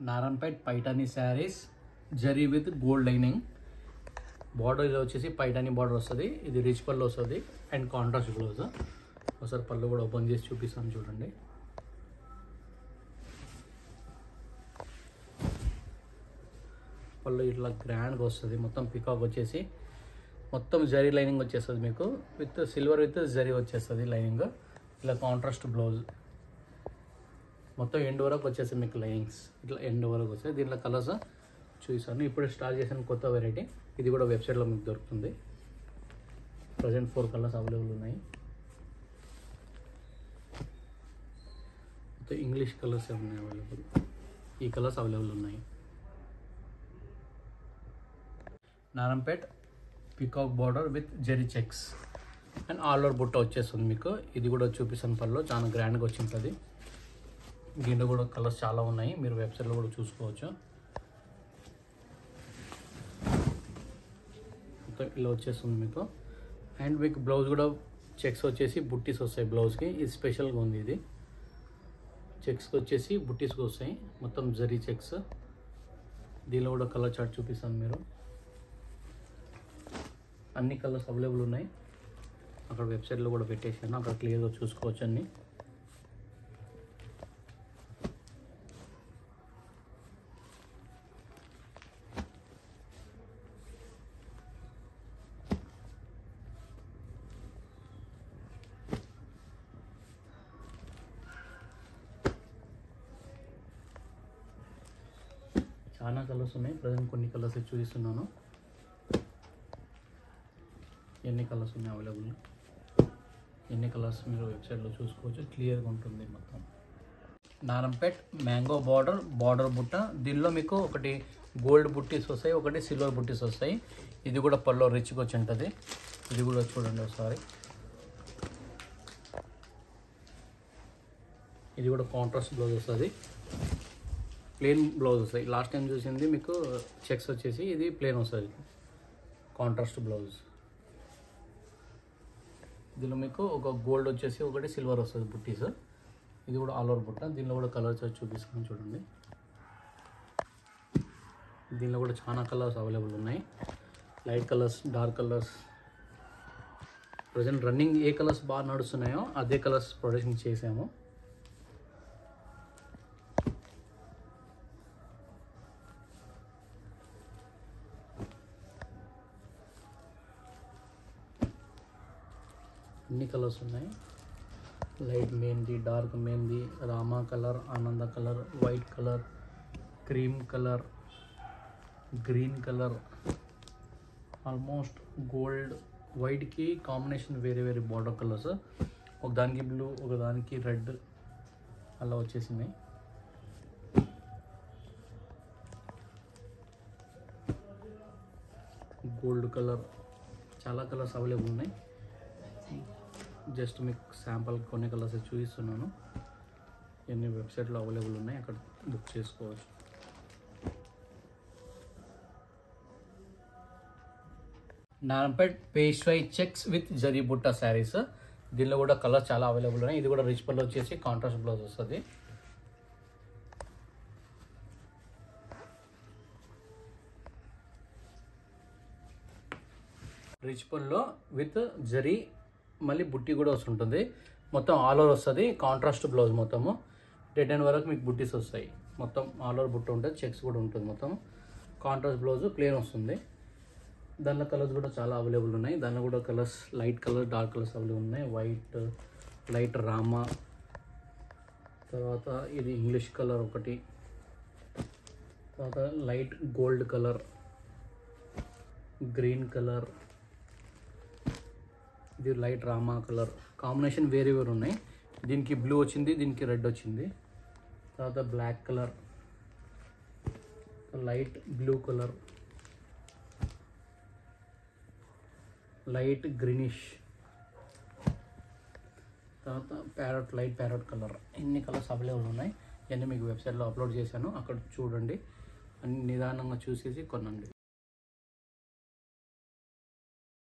Narayanpet Paithani saris zari with gold lining. Border ఇది వచ్చేసి పైఠానీ border వస్తుంది. ఇది రిచ్ పళ్ళు వస్తుంది అండ్ కాంట్రాస్ట్ బ్లౌజ్. ఒకసారి పళ్ళు కూడా ఓపెన్ చేసి చూపిస్తాను చూడండి. పళ్ళు ఇట్లా గ్రాండ్గా వస్తుంది. మొత్తం పికాక్ వచ్చేసి మొత్తం జరీ లైనింగ్ వచ్చేస్తుంది మీకు. విత్ సిల్వర్ విత్ జరీ వచ్చేస్తుంది లైనింగ్. ఇలా కాంట్రాస్ట్ బ్లౌజ్ మొత్తం ఎండ్ వరకు వచ్చేసి మీకు లైనింగ్స్ ఇట్లా ఎండ్ వరకు వస్తాయి. దీంట్లో కలర్స్ చూసాను. ఇప్పుడే స్టార్ట్ చేసిన కొత్త వెరైటీ. ఇది కూడా వెబ్సైట్లో మీకు దొరుకుతుంది. ప్రజెంట్ 4 కలర్స్ అవైలబుల్ ఉన్నాయి. మొత్తం ఇంగ్లీష్ కలర్స్ ఉన్నాయి అవైలబుల్. ఈ కలర్స్ అవైలబుల్ ఉన్నాయి. Narayanpet peacock border with zari checks and all over బుట్ట వచ్చేస్తుంది మీకు. ఇది కూడా చూపిస్తాను. పళ్ళు చాలా గ్రాండ్గా వచ్చి ఉంటుంది. దీంట్లో కూడా కలర్స్ చాలా ఉన్నాయి. మీరు వెబ్సైట్లో కూడా చూసుకోవచ్చు. ఇలా వచ్చేస్తుంది మీకు. అండ్ మీకు బ్లౌజ్ కూడా చెక్స్ వచ్చేసి బుట్టీస్ వస్తాయి బ్లౌజ్కి. ఇది స్పెషల్గా ఉంది. ఇది చెక్స్కి వచ్చేసి బుట్టీస్కి వస్తాయి మొత్తం జరీ చెక్స్. దీనిలో కూడా కలర్ చార్ట్ చూపిస్తాను. మీరు అన్ని కలర్స్ అవైలబుల్ ఉన్నాయి. అక్కడ వెబ్సైట్లో కూడా పెట్టేసాను. అక్కడ క్లియర్గా చూసుకోవచ్చు అన్ని. చాలా కలర్స్ ఉన్నాయి. ప్రజెంట్ కొన్ని కలర్స్ చూపిస్తున్నాను. ఎన్ని కలర్స్ ఉన్నాయి అవైలబుల్. ఎన్ని కలర్స్ మీరు వెబ్సైట్లో చూసుకోవచ్చు. క్లియర్గా ఉంటుంది మొత్తం. నారాయణపేట్ మ్యాంగో బార్డర్ బుట్ట. దీనిలో మీకు ఒకటి గోల్డ్ బుట్టీస్ వస్తాయి, ఒకటి సిల్వర్ బుట్టీస్ వస్తాయి. ఇది కూడా పళ్ళు రిచ్గా వచ్చి ఉంటుంది. ఇది కూడా చూడండి ఒకసారి. ఇది కూడా కాంట్రాస్ట్ బ్లౌజ్ వస్తుంది. ప్లెయిన్ బ్లౌజ్ వస్తాయి. లాస్ట్ టైం చూసింది మీకు చెక్స్ వచ్చేసి, ఇది ప్లెయిన్ వస్తుంది కాంట్రాస్ట్ బ్లౌజ్. దీనిలో మీకు ఒక గోల్డ్ వచ్చేసి ఒకటి సిల్వర్ వస్తుంది బుట్టీస్. ఇది కూడా ఆల్ ఓవర్ బుట్ట. దీనిలో కూడా కలర్స్ చూపిస్తాను చూడండి. దీనిలో కూడా చాలా కలర్స్ అవైలబుల్ ఉన్నాయి. Light colours, dark colours. Present running ఏ కలర్స్ బాగా నడుస్తున్నాయో అదే కలర్స్ ప్రొడక్షన్ చేసాము. అన్ని కలర్స్ ఉన్నాయి. Light mehndi, dark mehndi, Rama colour, Ananda colour, white colour, cream colour, green colour, almost gold వైట్కి కాంబినేషన్ వేరే వేరే బార్డర్ కలర్స్. ఒకదానికి బ్లూ, ఒకదానికి రెడ్ అలా వచ్చేసినాయి. గోల్డ్ కలర్, చాలా కలర్స్ అవైలబుల్ ఉన్నాయి. జస్ట్ మీకు శాంపుల్ కొన్ని కలర్స్ చూపిస్తున్నాను. ఎన్ని వెబ్సైట్లో అవైలబుల్ ఉన్నాయి, అక్కడ బుక్ చేసుకోవచ్చు. నారాయణపేట్ పేస్ట్రై చెక్స్ విత్ జరీ బుట్ట శారీస్. దీనిలో కూడా కలర్స్ చాలా అవైలబుల్ ఉన్నాయి. ఇది కూడా రిచ్ పళ్ళు వచ్చేసి కాంట్రాస్ట్ బ్లౌజ్ వస్తుంది. రిచ్ పళ్ళు విత్ జరీ మళ్ళీ బుట్టి కూడా వస్తుంటుంది. మొత్తం ఆల్ ఓవర్ వస్తుంది. కాంట్రాస్ట్ బ్లౌజ్ మొత్తము 10 వరకు మీకు బుట్టీస్ వస్తాయి. మొత్తం ఆల్ ఓవర్ బుట్ట ఉంటుంది. చెక్స్ కూడా ఉంటుంది. మొత్తం కాంట్రాస్ట్ బ్లౌజ్ ప్లెయిన్ వస్తుంది. దానిలో కలర్స్ కూడా చాలా అవైలబుల్ ఉన్నాయి. దానిలో కూడా colours light colour, dark colours available ఉన్నాయి. వైట్, లైట్ రామా, తర్వాత ఇది ఇంగ్లీష్ కలర్ ఒకటి, తర్వాత light gold colour, green colour, ఇది లైట్ రామా కలర్. కాంబినేషన్ వేరే వేరే ఉన్నాయి. దీనికి బ్లూ వచ్చింది, దీనికి రెడ్ వచ్చింది. తర్వాత black colour, light blue colour, light greenish, తర్వాత ప్యారెట్, లైట్ ప్యారెట్ కలర్. ఇన్ని కలర్స్ అవైలబుల్ ఉన్నాయి. ఇవన్నీ మీకు వెబ్సైట్లో అప్లోడ్ చేశాను. అక్కడ చూడండి, అన్ని నిదానంగా చూసేసి కొనండి.